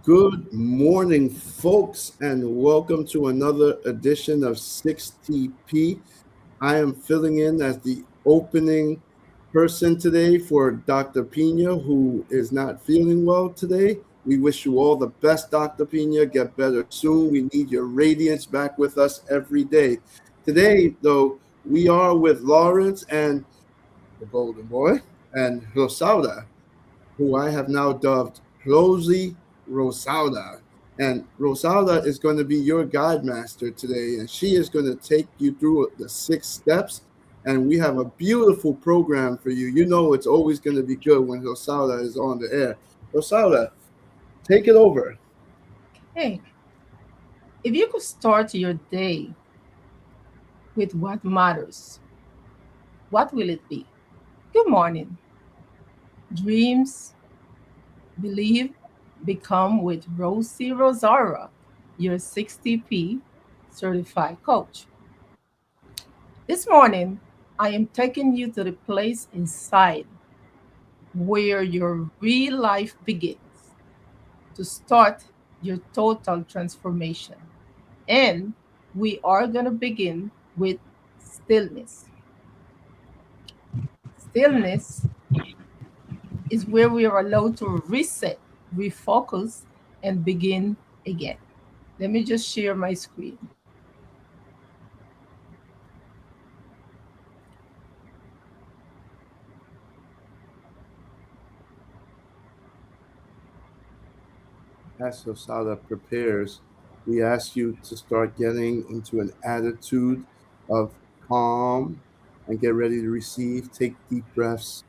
Good morning, folks, and welcome to another edition of 6TP. I am filling in as the opening person today for Dr. Pina, who is not feeling well today. We wish you all the best, Dr. Pina. Get better soon. We need your radiance back with us every day. Today, though, we are with Lawrence and the Golden Boy and Rosaura, who I have now dubbed Rosie Rosaura. And Rosaura is going to be your guide master today, and she is going to take you through the 6 steps. And we have a beautiful program for you. You know it's always going to be good when Rosaura is on the air. Rosaura, take it over. Hey, if you could start your day with what matters, what will it be? Good morning. Dreams, believe, become with Rosie Rosaura, your 60P certified coach. This morning, I am taking you to the place inside where your real life begins to start your total transformation. And we are going to begin with stillness. Stillness is where we are allowed to reset, refocus, and begin again. Let me just share my screen. As Rosaura prepares, we ask you to start getting into an attitude of calm and get ready to receive. Take deep breaths.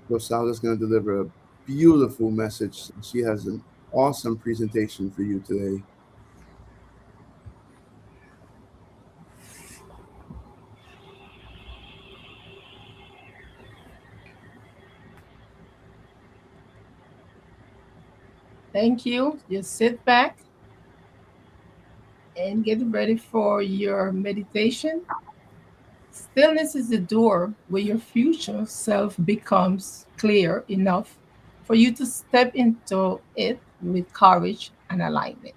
Rosaura's going to deliver a beautiful message. She has an awesome presentation for you today. Thank you. Just sit back and get ready for your meditation. Stillness is the door where your future self becomes clear enough for you to step into it with courage and alignment.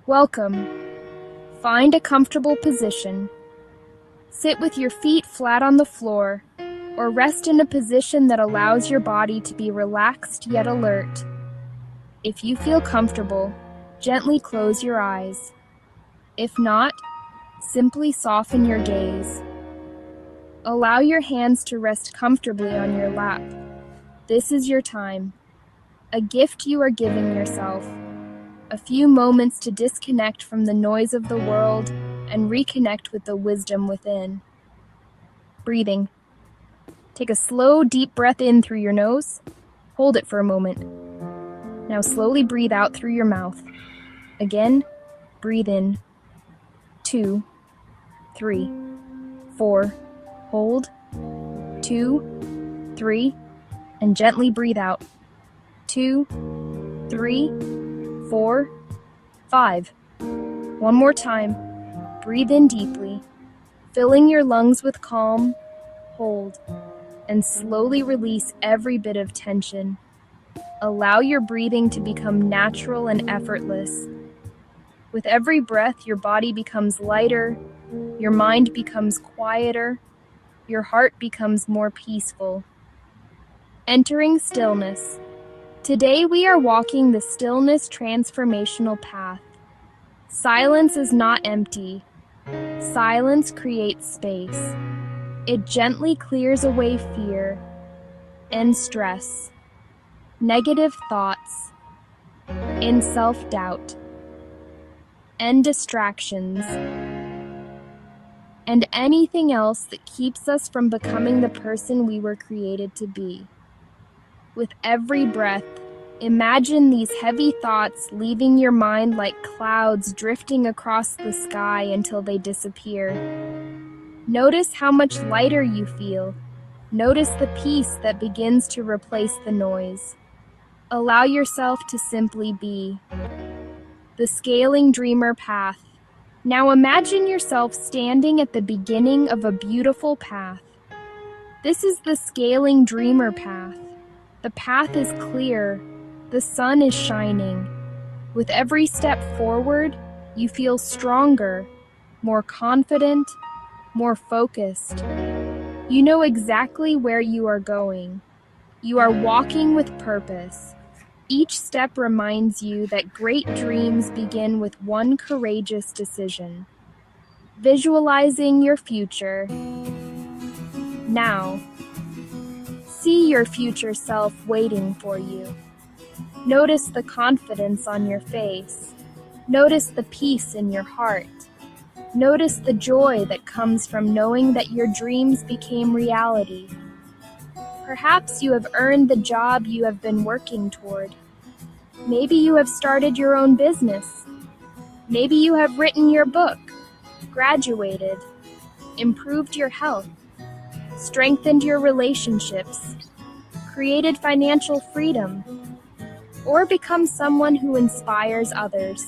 Welcome. Find a comfortable position. Sit with your feet flat on the floor, or rest in a position that allows your body to be relaxed yet alert. If you feel comfortable, gently close your eyes. If not, simply soften your gaze. Allow your hands to rest comfortably on your lap. This is your time, a gift you are giving yourself. A few moments to disconnect from the noise of the world and reconnect with the wisdom within. Breathing. Take a slow, deep breath in through your nose. Hold it for a moment. Now slowly breathe out through your mouth. Again, breathe in. 2, 3, 4. Hold. 2, 3, and gently breathe out. 2, 3, 4, 5. One more time. Breathe in deeply, filling your lungs with calm. Hold, and slowly release every bit of tension. Allow your breathing to become natural and effortless. With every breath, your body becomes lighter, your mind becomes quieter, your heart becomes more peaceful. Entering stillness. Today we are walking the Stillness Transformational Path. Silence is not empty. Silence creates space. It gently clears away fear and stress, negative thoughts, and self-doubt, and distractions, and anything else that keeps us from becoming the person we were created to be. With every breath, imagine these heavy thoughts leaving your mind like clouds drifting across the sky until they disappear. Notice how much lighter you feel, Notice the peace that begins to replace the noise. Allow yourself to simply be. The Scaling Dreamer Path. Now imagine yourself standing at the beginning of a beautiful path. This is the Scaling Dreamer Path. The path is clear. The sun is shining. With every step forward, you feel stronger, more confident, more focused. You know exactly where you are going. You are walking with purpose. Each step reminds you that great dreams begin with one courageous decision. Visualizing your future. Now, see your future self waiting for you. Notice the confidence on your face. Notice the peace in your heart. Notice the joy that comes from knowing that your dreams became reality. Perhaps you have earned the job you have been working toward. Maybe you have started your own business. Maybe you have written your book, graduated, improved your health, strengthened your relationships, created financial freedom, or become someone who inspires others.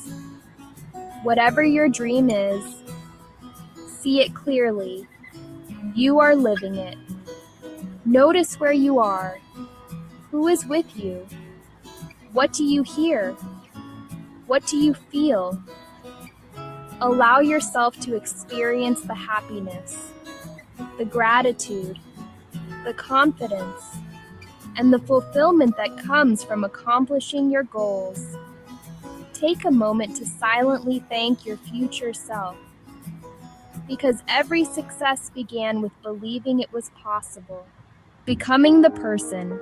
Whatever your dream is, see it clearly. You are living it. Notice where you are. Who is with you? What do you hear? What do you feel? Allow yourself to experience the happiness, the gratitude, the confidence, and the fulfillment that comes from accomplishing your goals. Take a moment to silently thank your future self, because every success began with believing it was possible. Becoming the person.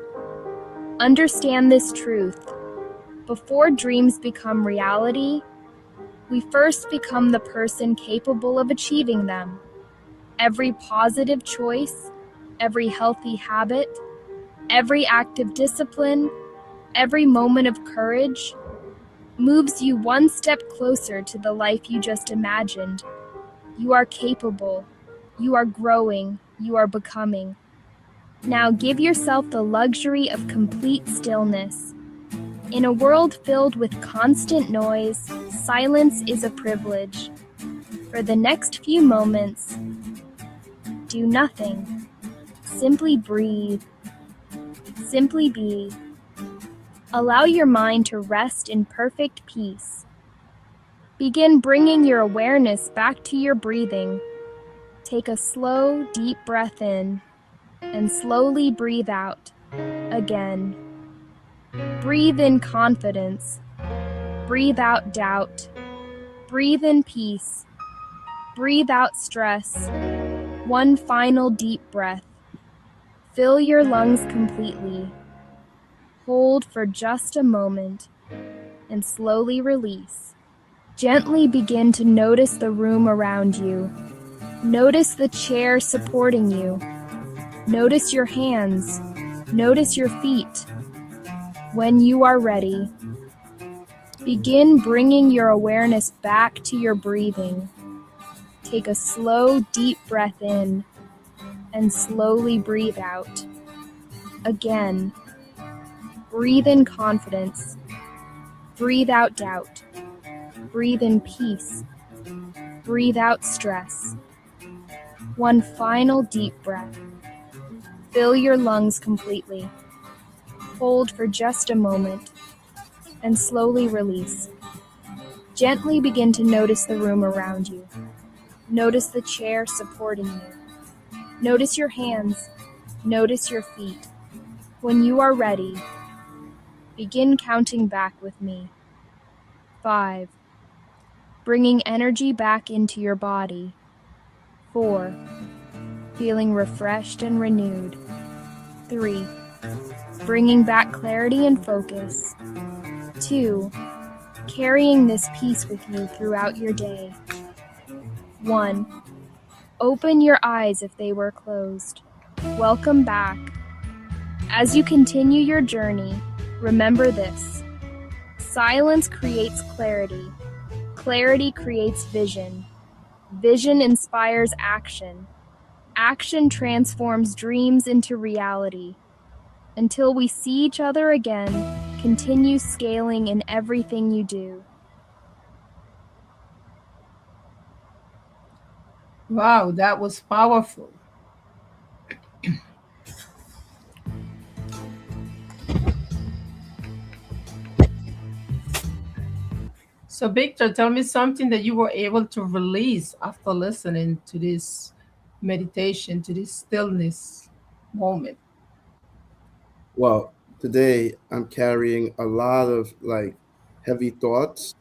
Understand this truth. Before dreams become reality, we first become the person capable of achieving them. Every positive choice, every healthy habit, every act of discipline, every moment of courage moves you one step closer to the life you just imagined. You are capable. You are growing. You are becoming. Now give yourself the luxury of complete stillness. In a world filled with constant noise, silence is a privilege. For the next few moments, do nothing. Simply breathe. Simply be. Allow your mind to rest in perfect peace. Begin bringing your awareness back to your breathing. Take a slow, deep breath in and slowly breathe out. Again. Breathe in confidence. Breathe out doubt. Breathe in peace. Breathe out stress. One final deep breath. Fill your lungs completely. Hold for just a moment and slowly release. Gently begin to notice the room around you. Notice the chair supporting you. Notice your hands. Notice your feet. When you are ready, begin bringing your awareness back to your breathing. Take a slow, deep breath in and slowly breathe out. Again, breathe in confidence. Breathe out doubt. Breathe in peace. Breathe out stress. One final deep breath. Fill your lungs completely. Hold for just a moment and slowly release. Gently begin to notice the room around you. Notice the chair supporting you. Notice your hands. Notice your feet. When you are ready, begin counting back with me. 5. Bringing energy back into your body. 4. Feeling refreshed and renewed. 3. Bringing back clarity and focus. 2. Carrying this peace with you throughout your day. 1. Open your eyes if they were closed. Welcome back. As you continue your journey, remember this. Silence creates clarity. Clarity creates vision. Vision inspires action. Action transforms dreams into reality. Until we see each other again, continue scaling in everything you do. Wow, that was powerful. So, Victor, tell me something that you were able to release after listening to this meditation, to this stillness moment. Well, today I'm carrying a lot of like heavy thoughts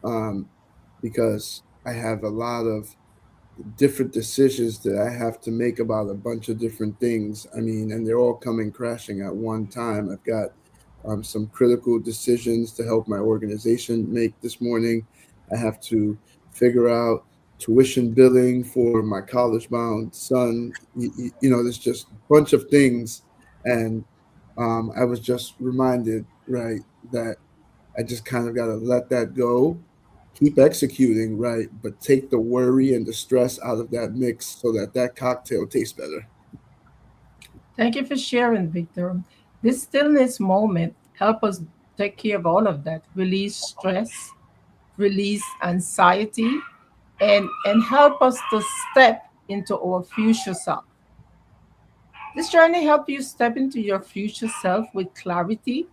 because I have a lot of different decisions that I have to make about a bunch of different things. I mean, and they're all coming crashing at one time. I've got some critical decisions to help my organization make this morning. I have to figure out tuition billing for my college bound son. There's just a bunch of things. And I was just reminded, right, that I just kind of got to let that go, keep executing, right, but take the worry and the stress out of that mix so that that cocktail tastes better. Thank you for sharing, Victor. This stillness moment help us take care of all of that, release stress, release anxiety, and help us to step into our future self. This journey help you step into your future self with clarity,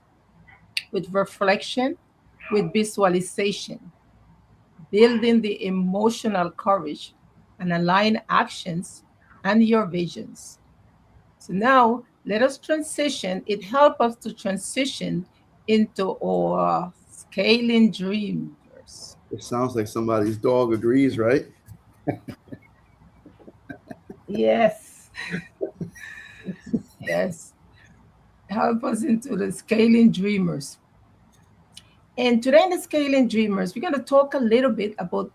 with reflection, with visualization, building the emotional courage and align actions and your visions. So now let us transition. It helps us to transition into our scaling dreamers. It sounds like somebody's dog agrees, right? Yes, yes. Help us into the scaling dreamers. And today in the scaling dreamers, we're going to talk a little bit about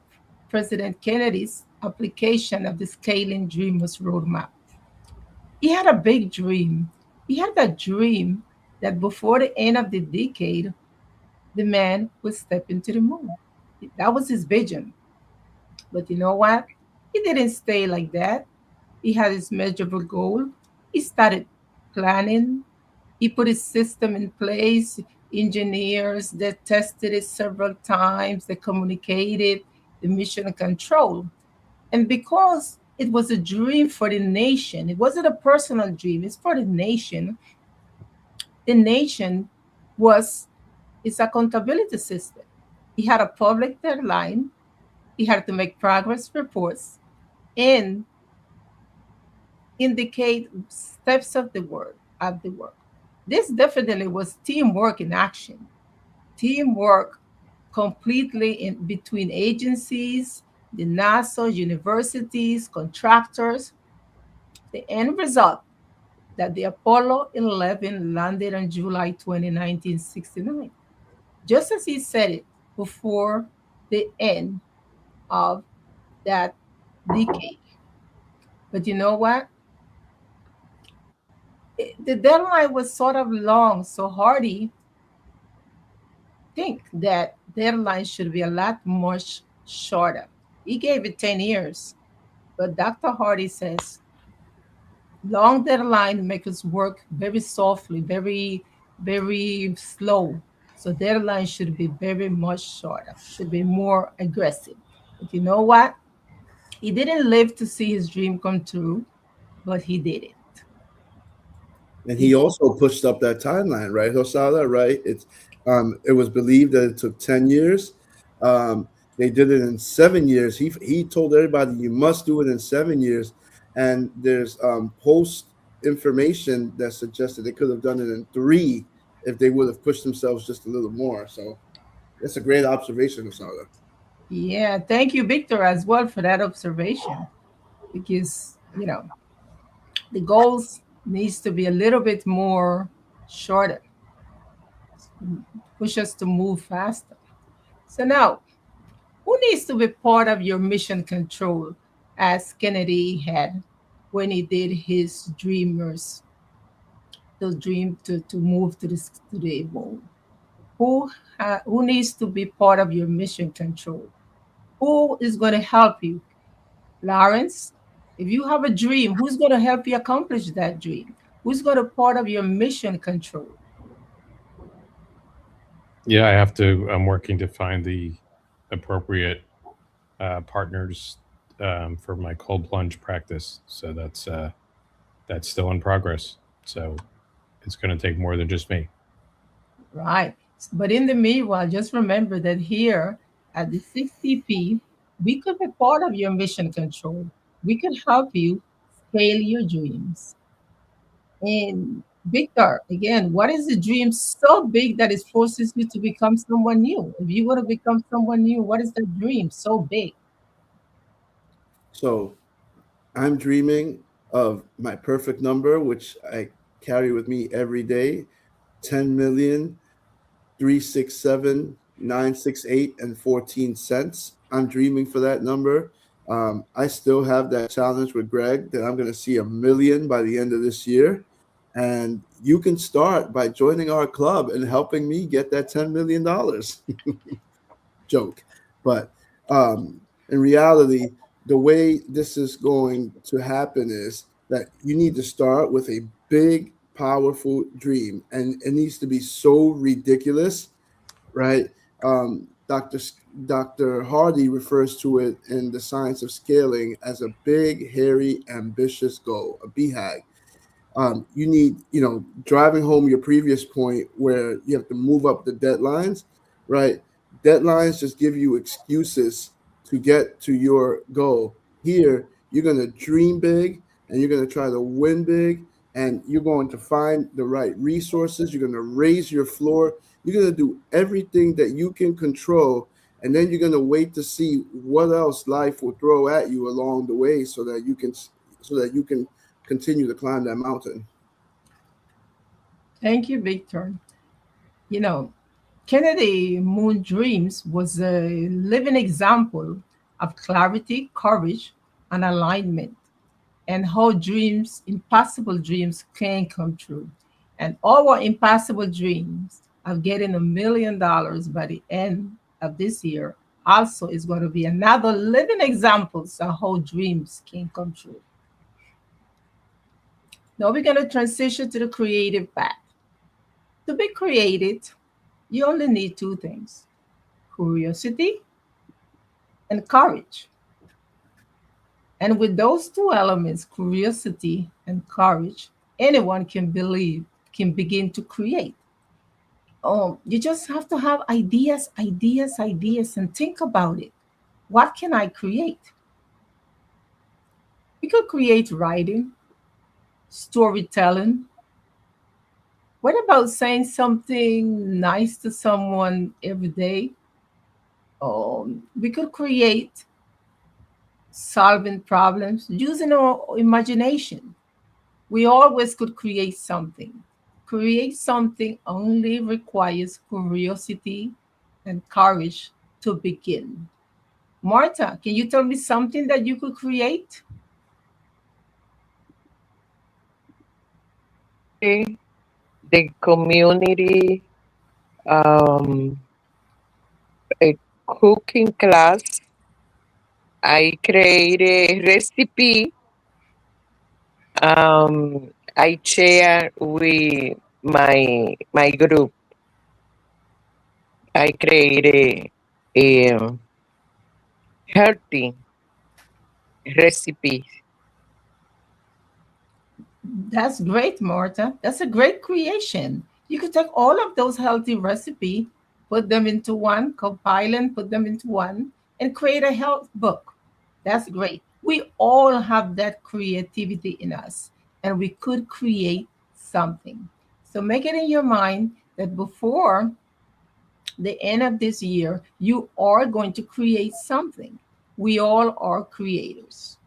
President Kennedy's application of the scaling dreamers roadmap. He had a big dream. He had that dream that before the end of the decade, the man would step into the moon. That was his vision. But you know what? He didn't stay like that. He had his measurable goal. He started planning. He put his system in place, engineers that tested it several times, they communicated, the mission control. And because it was a dream for the nation, it wasn't a personal dream, it's for the nation. The nation was its accountability system. He had a public deadline, he had to make progress reports and indicate steps of the work. This definitely was teamwork in action. Teamwork completely in between agencies, the NASA, universities, contractors. The end result that the Apollo 11 landed on July 20, 1969, just as he said it before the end of that decade. But you know what? The deadline was sort of long, so Hardy think that deadline should be a lot much shorter. He gave it 10 years, but Dr. Hardy says long deadline make us work very softly, very slow. So deadline should be very much shorter, should be more aggressive. But you know what? He didn't live to see his dream come true, but he did it. And He he did. also pushed up that timeline, right, Hosala? Right? It was believed that it took 10 years. They did it in 7 years. He told everybody you must do it in 7 years. And there's post information that suggested they could have done it in three if they would have pushed themselves just a little more. So that's a great observation, Hosala. Yeah, thank you, Victor, as well for that observation. Because the goals needs to be a little bit more shorter, push us to move faster. So now, who needs to be part of your mission control as Kennedy had when he did his dreamers, those dream to move to the moon? Who needs to be part of your mission control? Who is going to help you? Lawrence, If you have a dream, who's going to help you accomplish that dream? Who's going to part of your mission control? Yeah, I have to. I'm working to find the appropriate partners for my cold plunge practice. So that's still in progress. So it's going to take more than just me. Right. But in the meanwhile, just remember that here at the 6TP, we could be part of your mission control. We could help you scale your dreams. And Victor, again, what is the dream so big that it forces you to become someone new? If you want to become someone new, what is that dream so big? So I'm dreaming of my perfect number, which I carry with me every day, 10,367,968.14. I'm dreaming for that number. I still have that challenge with Greg that I'm going to see 1 million by the end of this year. And you can start by joining our club and helping me get that $10 million. Joke. But in reality, the way this is going to happen is that you need to start with a big, powerful dream, and it needs to be so ridiculous, right? Dr. Hardy refers to it in the science of scaling as a big, hairy, ambitious goal, a BHAG. You need, driving home your previous point where you have to move up the deadlines, right? Deadlines just give you excuses to get to your goal. Here, you're going to dream big and you're going to try to win big, and you're going to find the right resources. You're going to raise your floor. You're going to do everything that you can control. And then you're going to wait to see what else life will throw at you along the way so that you can continue to climb that mountain. Thank you, Victor. You know, Kennedy Moon Dreams was a living example of clarity, courage, and alignment, and how dreams, impossible dreams, can come true. And our impossible dreams of getting $1 million by the end of this year also is going to be another living examples of how dreams can come true. Now we're going to transition to the creative path. To be creative, you only need two things: curiosity and courage. And with those two elements, curiosity and courage, anyone can believe, can begin to create. You just have to have ideas, ideas, ideas, and think about it. What can I create? We could create writing, storytelling. What about saying something nice to someone every day? We could create solving problems using our imagination. We always could create something. Create something only requires curiosity and courage to begin. Marta, can you tell me something that you could create? The community, um, a cooking class. I create a recipe. I share with my group. I create a healthy recipe. That's great, Marta. That's a great creation. You could take all of those healthy recipe, put them into one, compile and put them into one, and create a health book. That's great. We all have that creativity in us, and we could create something. So make it in your mind that before the end of this year, you are going to create something. We all are creators.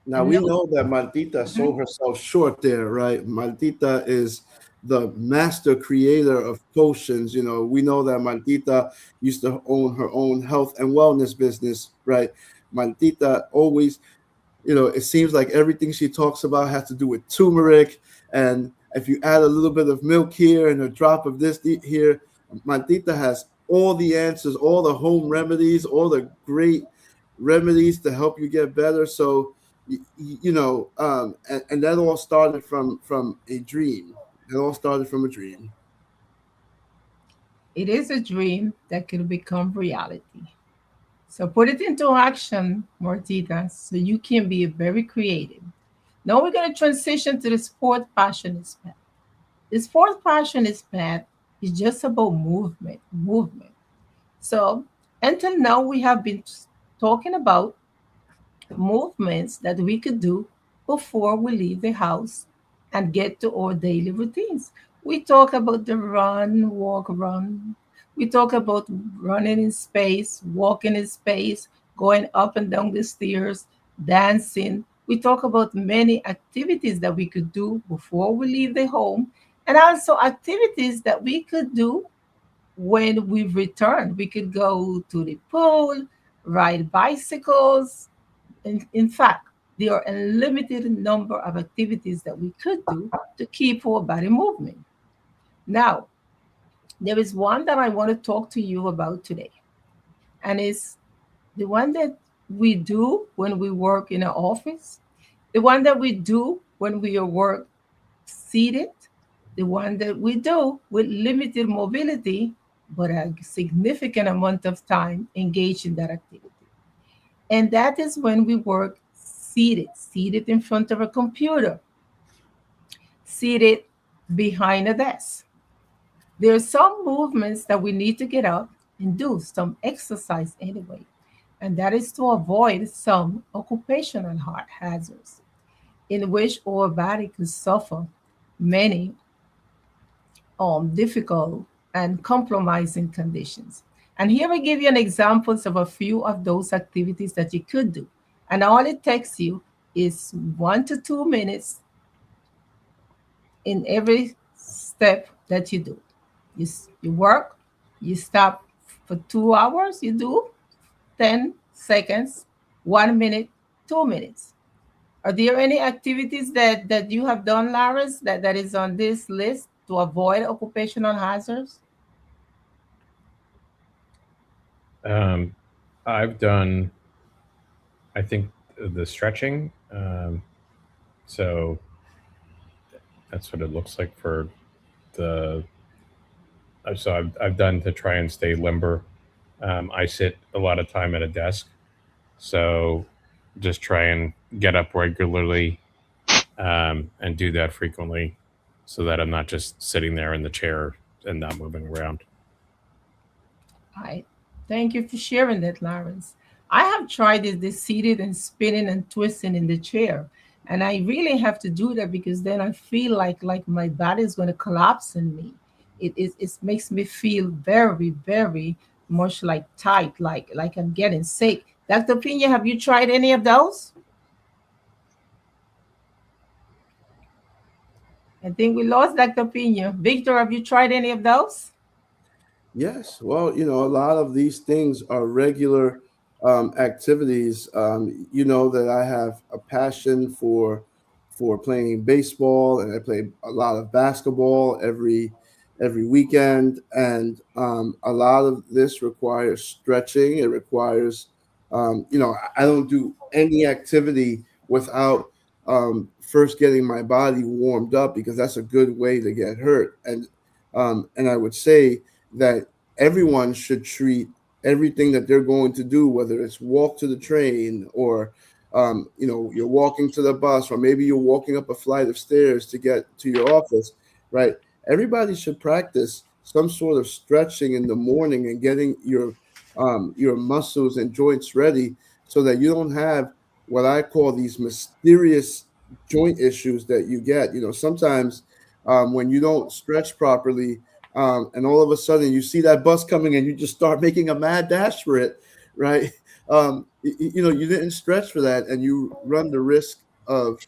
Now we No. know that Maldita Mhm. sold herself short there, right? Maldita is the master creator of potions. We know that Maldita used to own her own health and wellness business, right? Maldita always, it seems like everything she talks about has to do with turmeric. And if you add a little bit of milk here and a drop of this here, Maldita has all the answers, all the home remedies, all the great remedies to help you get better. So and that all started from a dream. It all started from a dream. It is a dream that could become reality. So put it into action, Martita, so you can be very creative. Now we're going to transition to the sport passionate path. The sport passionate path is just about movement, movement. So until now, we have been talking about movements that we could do before we leave the house and get to our daily routines. We talk about the run, walk, run. We talk about running in space, walking in space, going up and down the stairs, dancing. We talk about many activities that we could do before we leave the home, and also activities that we could do when we return. We could go to the pool, ride bicycles, in fact, there are a limited number of activities that we could do to keep our body moving. Now, there is one that I want to talk to you about today, and it's the one that we do when we work in an office, the one that we do when we are work seated, the one that we do with limited mobility, but a significant amount of time engaged in that activity. And that is when we work seated, seated in front of a computer, seated behind a desk. There are some movements that we need to get up and do some exercise anyway, and that is to avoid some occupational heart hazards in which our body could suffer many difficult and compromising conditions. And here I give you an examples of a few of those activities that you could do. And all it takes you is 1 to 2 minutes in every step that you do. You work, you stop for 2 hours, you do 10 seconds, 1 minute, 2 minutes. Are there any activities that you have done, Laris, that is on this list to avoid occupational hazards? I've done, I think, the stretching. So that's what it looks like for the. So I've done to try and stay limber. I sit a lot of time at a desk, so just try and get up regularly and do that frequently, so that I'm not just sitting there in the chair and not moving around. I thank you for sharing that, Lawrence. I have tried this seated and spinning and twisting in the chair. And I really have to do that because then I feel like my body is going to collapse in me. It makes me feel very, very much like tight, like I'm getting sick. Dr. Pina, have you tried any of those? I think we lost Dr. Pina. Victor, have you tried any of those? Yes, well, a lot of these things are regular activities. You know that I have a passion for playing baseball, and I play a lot of basketball every weekend, and a lot of this requires stretching. It requires, I don't do any activity without first getting my body warmed up, because that's a good way to get hurt. And I would say that everyone should treat everything that they're going to do, whether it's walk to the train, or you're walking to the bus, or maybe you're walking up a flight of stairs to get to your office, right? Everybody should practice some sort of stretching in the morning and getting your muscles and joints ready, so that you don't have what I call these mysterious joint issues that you get. Sometimes when you don't stretch properly, and all of a sudden you see that bus coming and you just start making a mad dash for it, right? You didn't stretch for that, and you run the risk of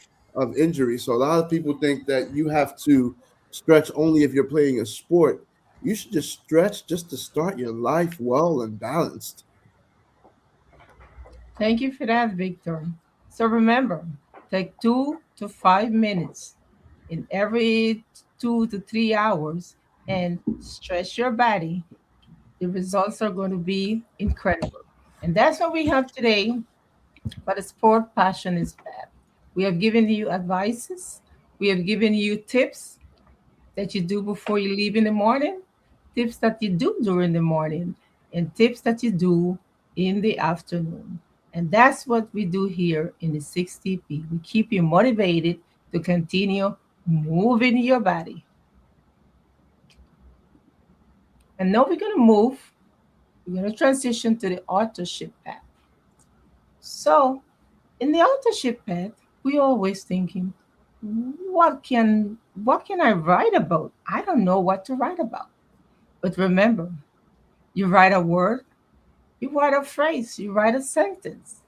injury. So a lot of people think that you have to stretch only if you're playing a sport. You should just stretch just to start your life well and balanced. Thank you for that, Victor. So remember, take 2 to 5 minutes in every 2 to 3 hours and stretch your body. The results are going to be incredible. And that's what we have today for the sport passion is bad. We have given you advices. We have given you tips that you do before you leave in the morning, tips that you do during the morning, and tips that you do in the afternoon. And that's what we do here in the 6TP. We keep you motivated to continue moving your body. And now we're going to move, we're going to transition to the authorship path. So, in the authorship path, we're always thinking, what can I write about? I don't know what to write about. But remember, you write a word, you write a phrase, you write a sentence.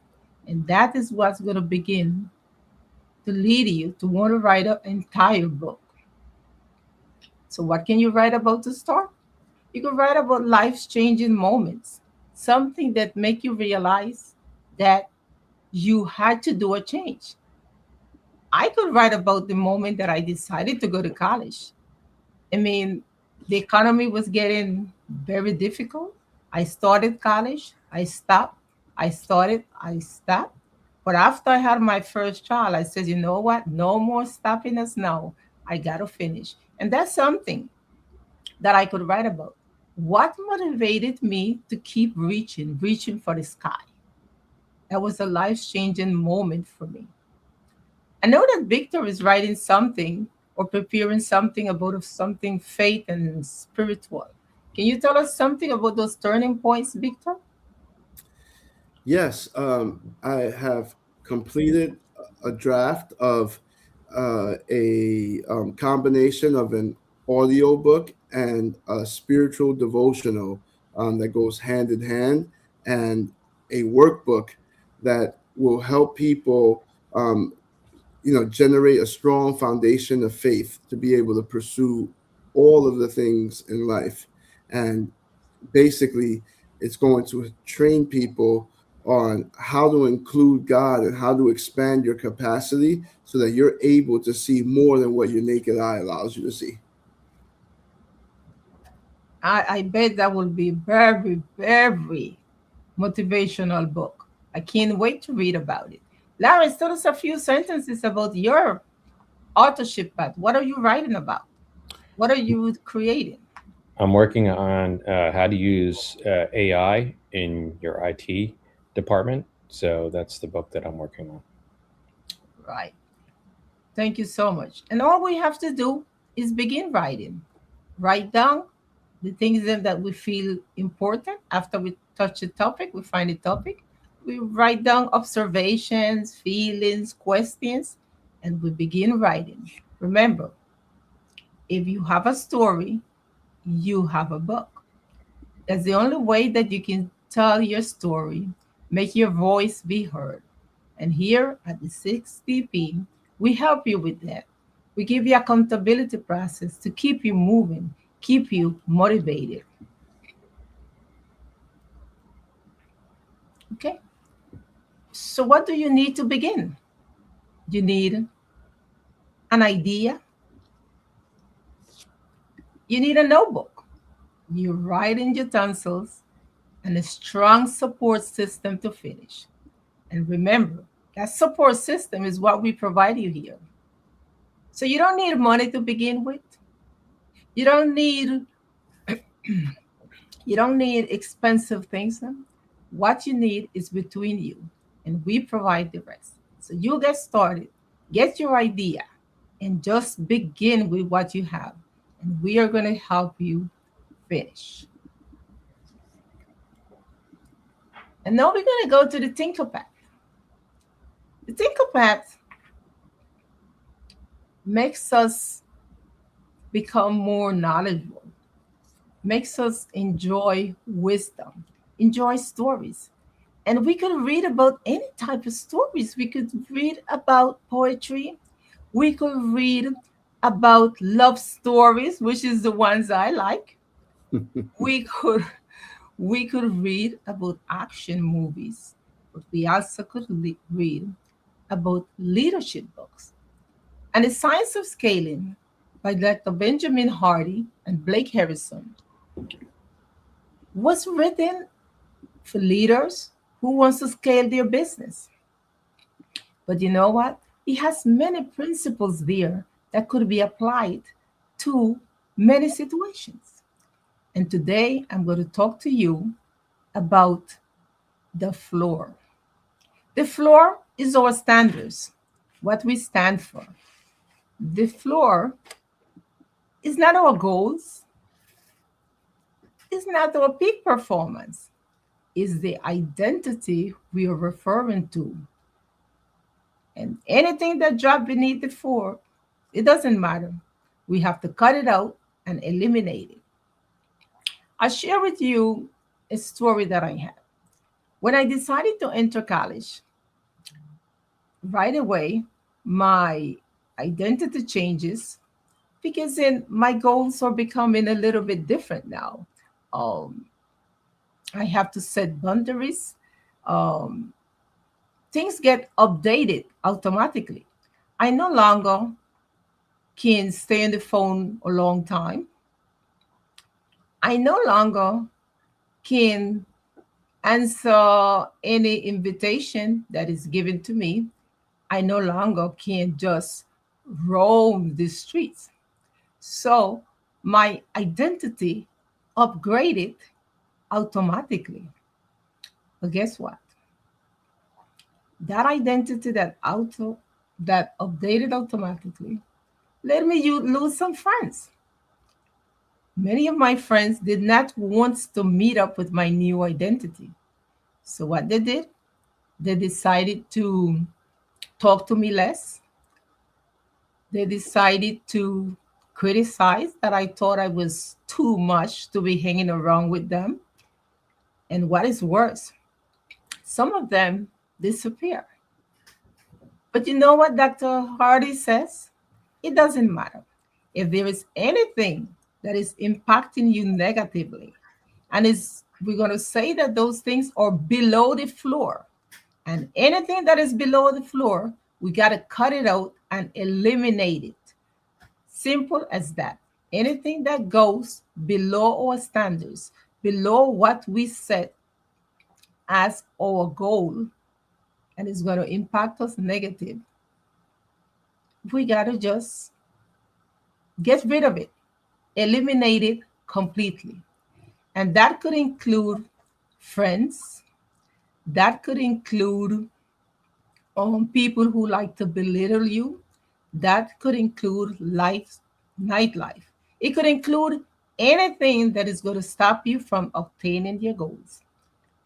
And that is what's going to begin to lead you to want to write an entire book. So, what can you write about to start? You can write about life's changing moments, something that make you realize that you had to do a change. I could write about the moment that I decided to go to college. I mean, the economy was getting very difficult. I started college, I stopped, I started, I stopped. But after I had my first child, I said, you know what? No more stopping us now. I got to finish. And that's something that I could write about. What motivated me to keep reaching, reaching for the sky? That was a life changing moment for me. I know that Victor is writing something or preparing something about something faith and spiritual. Can you tell us something about those turning points, Victor? Yes, I have completed a draft of a combination of an audiobook and a spiritual devotional that goes hand in hand, and a workbook that will help people, generate a strong foundation of faith to be able to pursue all of the things in life. And basically, it's going to train people on how to include God and how to expand your capacity so that you're able to see more than what your naked eye allows you to see. I bet that will be very, very motivational book. I can't wait to read about it. Larry, tell us a few sentences about your authorship path. What are you writing about? What are you creating? I'm working on how to use AI in your IT department. So that's the book that I'm working on. Right. Thank you so much. And all we have to do is begin writing. Write down the things that we feel important after we touch a topic, we find a topic. We write down observations, feelings, questions, and we begin writing. Remember, if you have a story, you have a book. That's the only way that you can tell your story, make your voice be heard. And here at the 6TP, we help you with that. We give you accountability process to keep you moving, keep you motivated. Okay? So what do you need to begin? You need an idea. You need a notebook. You write in utensils and a strong support system to finish. And remember, that support system is what we provide you here. So you don't need money to begin with. You don't need you don't need expensive things. What you need is between you, and we provide the rest. So you get started, get your idea, and just begin with what you have. And we are going to help you finish. And now we're going to go to the Tinker Path. The Tinker Path makes us become more knowledgeable, makes us enjoy wisdom, enjoy stories. And we could read about any type of stories. We could read about poetry. We could read about love stories, which is the ones I like. we could we could read about action movies, but we also could read about leadership books. And the Science of Scaling by Dr. Benjamin Hardy and Blake Harrison was written for leaders who wants to scale their business. But you know what? It has many principles there that could be applied to many situations. And today I'm going to talk to you about the floor. The floor is our standards, what we stand for. The floor is not our goals, it's not our peak performance, it's the identity we are referring to. And anything that drops beneath the floor, it doesn't matter. We have to cut it out and eliminate it. I'll share with you a story that I had. When I decided to enter college, right away, my identity changes because then my goals are becoming a little bit different now. Um, I have to set boundaries. Um, Things get updated automatically. I no longer can stay on the phone a long time. I no longer can answer any invitation that is given to me. I no longer can just roam the streets. So my identity upgraded automatically. But guess what? That identity that updated automatically let me lose some friends. Many of my friends did not want to meet up with my new identity. So what they did, they decided to talk to me less. They decided to criticize that I thought I was too much to be hanging around with them. And what is worse, some of them disappear. But you know what Dr. Hardy says? It doesn't matter. If there is anything that is impacting you negatively, and is we're going to say that those things are below the floor, and anything that is below the floor, we got to cut it out and eliminate it. Simple as that. Anything that goes below our standards, below what we set as our goal, and is going to impact us negative, we got to just get rid of it, eliminate it completely. And that could include friends, that could include people who like to belittle you, that could include life, nightlife. It could include anything that is going to stop you from obtaining your goals.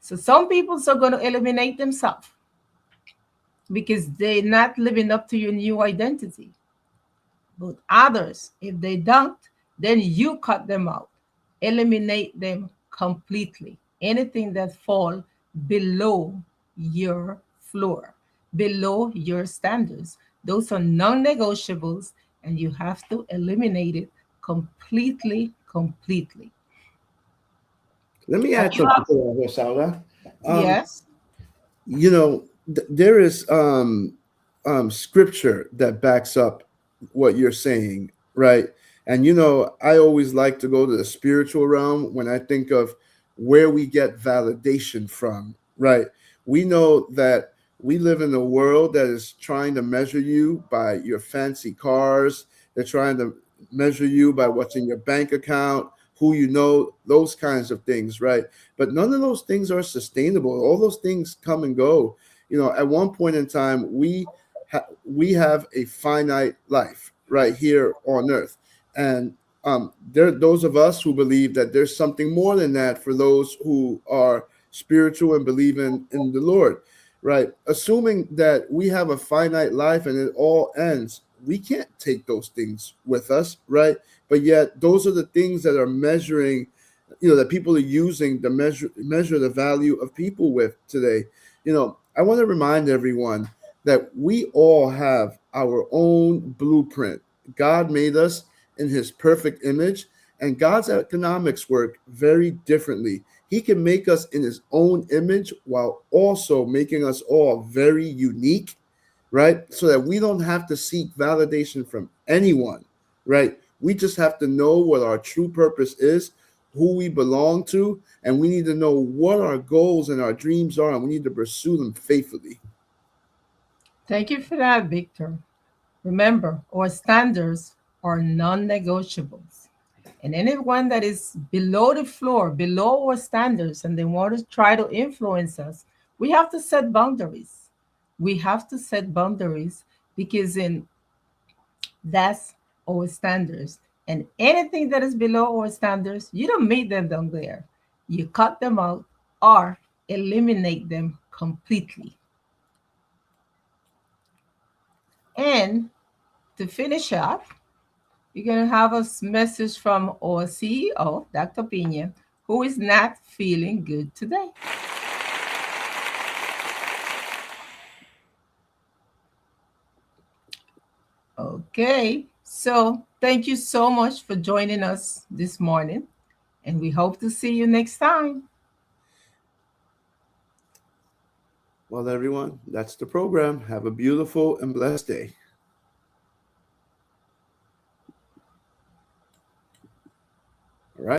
So some people are going to eliminate themselves because they're not living up to your new identity. But others, if they don't, then you cut them out, eliminate them completely. Anything that fall below your floor, below your standards, those are non-negotiables, and you have to eliminate it completely, completely. Let me Have add you something to that, Rosaura. Um, Yes. there is scripture that backs up what you're saying, right? And I always like to go to the spiritual realm when I think of where we get validation from, right? We know that we live in a world that is trying to measure you by your fancy cars. They're trying to measure you by what's in your bank account, who you know, those kinds of things, right? But none of those things are sustainable. All those things come and go. At one point in time, we have a finite life right here on earth, and there are those of us who believe that there's something more than that for those who are spiritual and believe in the Lord, right? Assuming that we have a finite life and it all ends, we can't take those things with us, right? But yet those are the things that are measuring, that people are using to measure the value of people with today. I want to remind everyone that we all have our own blueprint. God made us in his perfect image, and God's economics work very differently. He can make us in his own image while also making us all very unique, right? So that we don't have to seek validation from anyone, right? We just have to know what our true purpose is, who we belong to, and we need to know what our goals and our dreams are, and we need to pursue them faithfully. Thank you for that, Victor. Remember, our standards are non negotiables. And anyone that is below the floor, below our standards, and they want to try to influence us, we have to set boundaries. We have to set boundaries because in that's our standards. And anything that is below our standards, you don't meet them down there. You cut them out or eliminate them completely. And to finish up, you're going to have a message from our CEO, Dr. Pina, who is not feeling good today. Okay, so thank you so much for joining us this morning, and we hope to see you next time. Well, everyone, that's the program. Have a beautiful and blessed day.